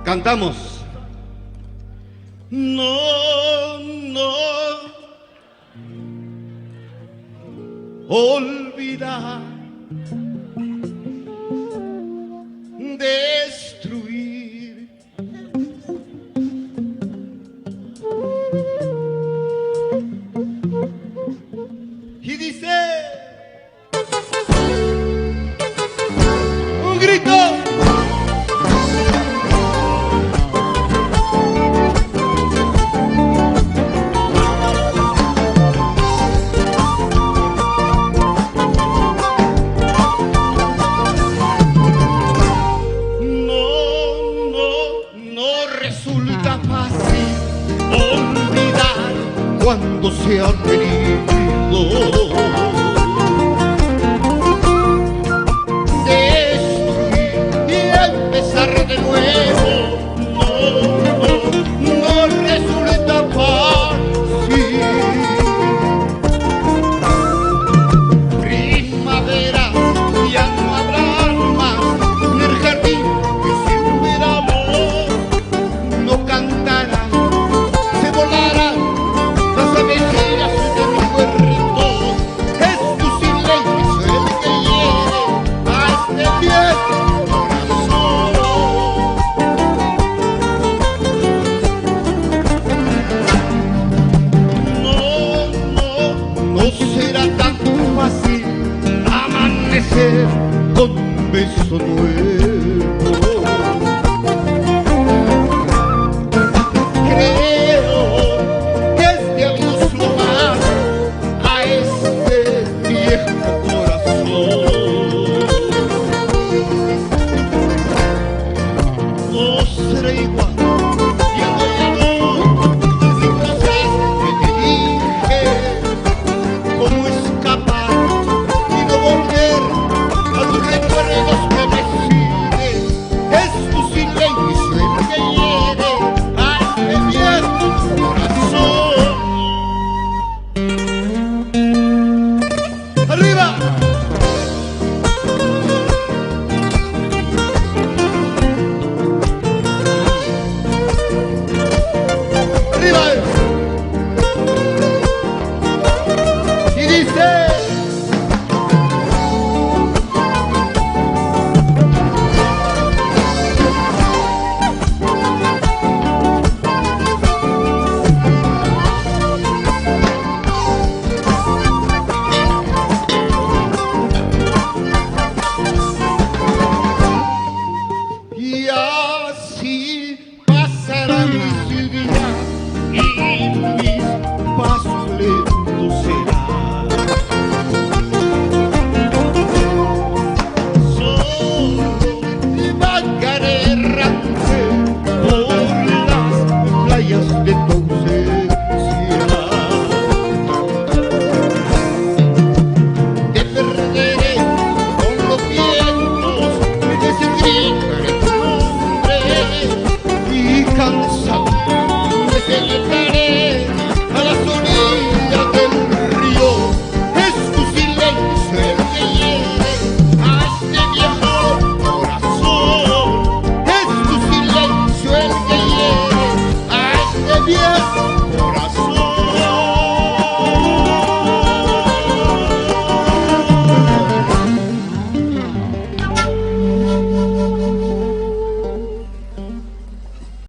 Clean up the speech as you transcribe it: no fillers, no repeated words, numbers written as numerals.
Cantamos. No, no olvidar, destruir, y dice un grito. Resulta fácil olvidar cuando se ha querido, destruir y empezar de nuevo. No resulta fácil. Primavera, ya no habrá más en el jardín que si hubiéramos. No cantarán, se volarán las aventuras de mi puerto. Es tu silencio el que hiere a este viejo corazón. No será tan fácil amanecer con un beso nuevo. Será igual, ya no, sin frases que te dije, cómo escapar y no volver a tus recuerdos que me siguen. Es tu silencio el que hiere a este viejo corazón. ¡Arriba! Y dice: ya